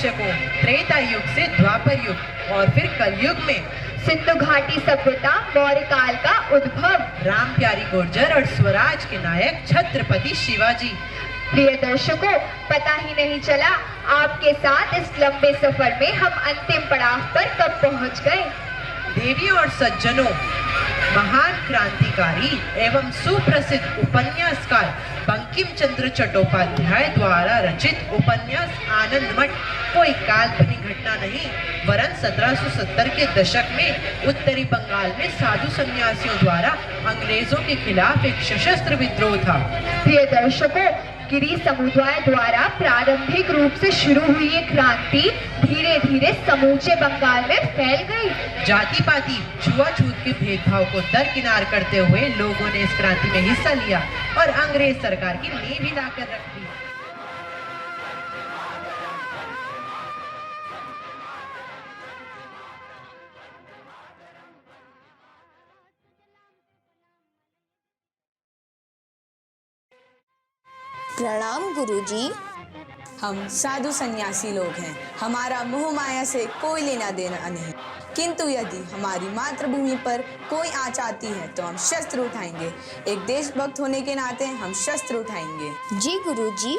दर्शकों, त्रेता युग से द्वापर युग और फिर कलयुग में सिंधु घाटी सभ्यता मौर्य काल का उद्भव, राम प्यारी गुर्जर और स्वराज के नायक छत्रपति शिवाजी। प्रिय दर्शकों, पता ही नहीं चला आपके साथ इस लंबे सफर में हम अंतिम पड़ाव पर कब पहुंच गए। देवियों और सज्जनों, महान क्रांतिकारी एवं सुप्रसिद्ध उपन्यासकार बंकिम चंद्र चट्टोपाध्याय द्वारा रचित उपन्यास आनंद मठ कोई काल्पनिक घटना नहीं, वरन 1770 के दशक में उत्तरी बंगाल में साधु सन्यासियों द्वारा अंग्रेजों के खिलाफ एक सशस्त्र विद्रोह था। प्रिय दर्शकों, गिरी समुदाय द्वारा प्रारंभिक रूप से शुरू हुई ये क्रांति धीरे धीरे समूचे बंगाल में फैल गई। जाति पाति छुआछूत के भेदभाव को दरकिनार करते हुए लोगों ने इस क्रांति में हिस्सा लिया और अंग्रेज सरकार की नींव हिला कर रख दी। प्रणाम गुरुजी। हम साधु सन्यासी लोग हैं, हमारा मोह माया से कोई लेना देना नहीं, किंतु यदि हमारी मातृभूमि पर कोई आँच आती है तो हम शस्त्र उठाएंगे। एक देशभक्त होने के नाते हम शस्त्र उठाएंगे। जी गुरुजी,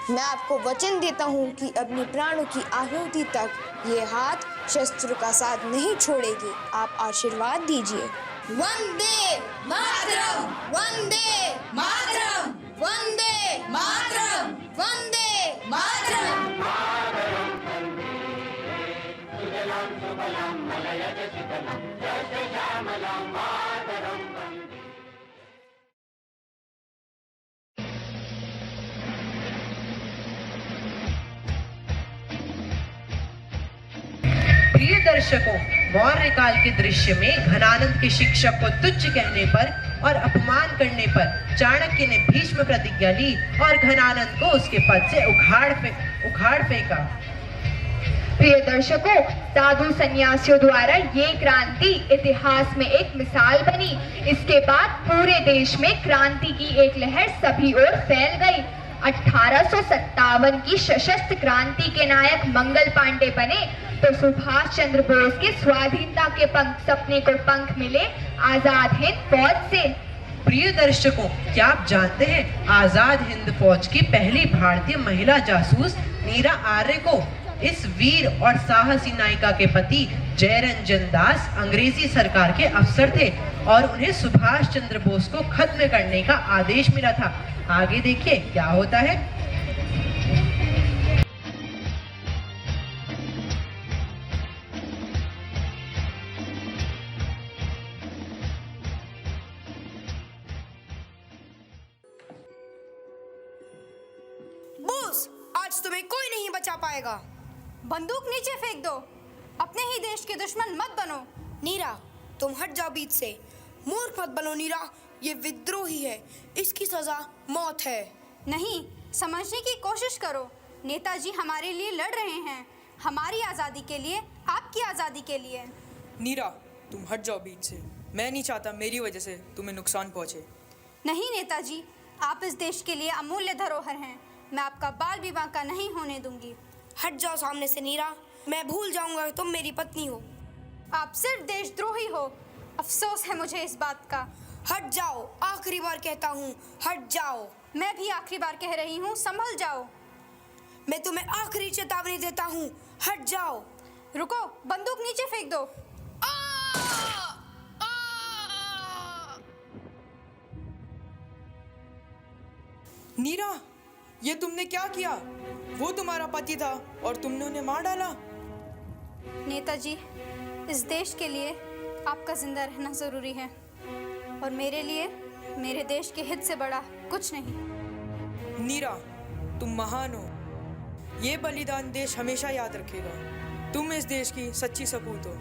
मैं आपको वचन देता हूँ कि अपने प्राणों की आहुति तक ये हाथ शस्त्र का साथ नहीं छोड़ेगी। आप आशीर्वाद दीजिए। वंदे मातरम, वंदे मातरम, वंदे मातरम, वंदे मातरम। प्रिय दर्शकों, मौर्य काल के दृश्य में घनानंद के शिक्षक को तुच्छ कहने पर और अपमान करने पर चाणक्य ने भीष्म प्रतिज्ञा ली और घनानंद को उसके पद से उखाड़ फेंका। प्रिय दर्शकों, साधु सन्यासियों द्वारा ये क्रांति इतिहास में एक मिसाल बनी। इसके बाद पूरे देश में क्रांति की एक लहर सभी ओर फैल गई। 1857 की सशस्त्र क्रांति के नायक मंगल पांडे बने तो सुभाष चंद्र बोस के स्वाधीनता के सपने को पंख मिले आजाद हिंद फौज से। प्रिय दर्शकों, क्या आप जानते हैं आजाद हिंद फौज की पहली भारतीय महिला जासूस नीरा आर्य को इस वीर और साहसी नायिका के पति जयरंजन दास अंग्रेजी सरकार के अफसर थे और उन्हें सुभाष चंद्र बोस को खत्म करने का आदेश मिला था। आगे देखिए क्या होता है। बोस, आज तुम्हें कोई नहीं बचा पाएगा। बंदूक नीचे फेंक दो, अपने ही देश के दुश्मन मत बनो। नीरा, तुम हट जाओ बीच से। मूर्ख मत बनो नीरा, ये विद्रोही है, इसकी सजा मौत है। नहीं, समझने की कोशिश करो। नेताजी हमारे लिए लड़ रहे हैं, हमारी आज़ादी के लिए, आपकी आज़ादी के लिए। नीरा, तुम हट जाओ बीच से। मैं नहीं चाहता मेरी वजह से तुम्हें नुकसान पहुंचे। नहीं नेताजी, आप इस देश के लिए अमूल्य धरोहर हैं। मैं आपका बाल विवाह का नहीं होने दूंगी। हट जाओ सामने से नीरा, मैं भूल जाऊंगा कि तुम मेरी पत्नी हो। आप सिर्फ देशद्रोही हो, अफसोस है मुझे इस बात का। हट जाओ, आखिरी बार कहता हूँ, हट जाओ। मैं भी आखिरी बार कह रही हूँ, संभल जाओ। मैं तुम्हें आखिरी चेतावनी देता हूँ, हट जाओ। रुको, बंदूक नीचे फेंक दो। नीरा, ये तुमने क्या किया? वो तुम्हारा पति था और तुमने उन्हें मार डाला। नेताजी, इस देश के लिए आपका जिंदा रहना जरूरी है और मेरे लिए मेरे देश के हित से बड़ा कुछ नहीं। नीरा, तुम महान हो। ये बलिदान देश हमेशा याद रखेगा। तुम इस देश की सच्ची सपूत हो।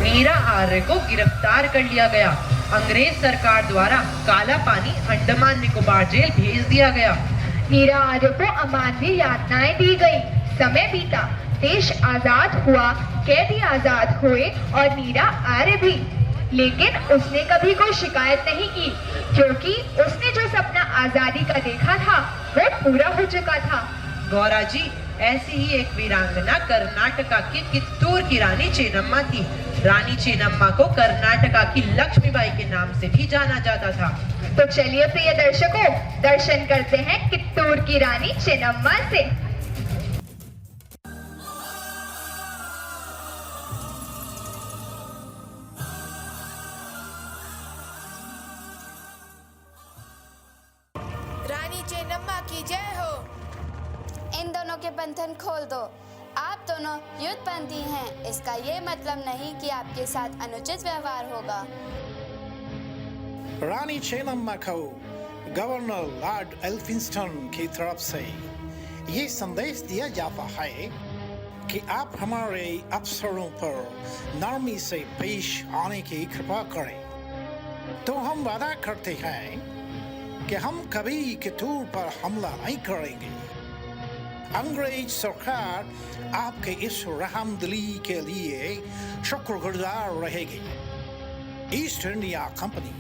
नीरा आर्य को गिरफ्तार कर लिया गया। अंग्रेज सरकार द्वारा काला पानी अंडमान निकोबार जेल भेज दिया गया। नीरा आर्य को अमानवीय यातनाएं दी गई। समय बीता, देश आजाद हुआ, कैदी आजाद हुए और मीरा आर्य भी, लेकिन उसने कभी कोई शिकायत नहीं की, क्योंकि उसने जो सपना आजादी का देखा था वो पूरा हो चुका था। गौरा जी, ऐसी ही एक वीरांगना कर्नाटका की कित्तूर की रानी चेन्नम्मा थी। रानी चेन्नम्मा को कर्नाटका की लक्ष्मीबाई के नाम से भी जाना जाता था। तो चलिए प्रिय दर्शकों, दर्शन करते हैं कित्तूर की रानी चेन्नम्मा से। रानी चेन्नम्मा की जय हो। इन दोनों के बंधन खोल दो। आप दोनों युद्धबंदी हैं, इसका ये मतलब नहीं कि आपके साथ अनुचित व्यवहार होगा। रानी चेन्नम्मा को गवर्नर लॉर्ड एल्फिंस्टन की तरफ से ये संदेश दिया जाता है कि आप हमारे अफसरों पर नरमी से पेश आने की कृपा करें। तो हम वादा करते हैं कि हम कभी कित्तूर पर हमला नहीं करेंगे। अंग्रेज सरकार आपके इस रहमदिली के लिए शुक्रगुजार रहेगी। East India company.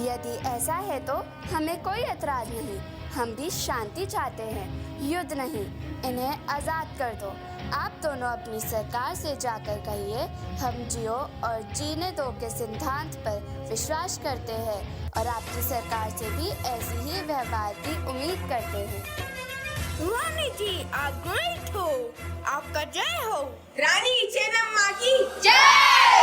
यदि ऐसा है तो हमें कोई ऐतराज नहीं। हम भी शांति चाहते हैं, युद्ध नहीं। इन्हें आज़ाद कर दो। आप दोनों अपनी सरकार से जाकर कहिए, हम जियो और जीने दो के सिद्धांत पर विश्वास करते हैं और आपकी सरकार से भी ऐसी ही व्यवहार की उम्मीद करते हैं। रानी जी, आप ग्रेट हो। आपका जय हो। रानी चेन्नम्मा की जय।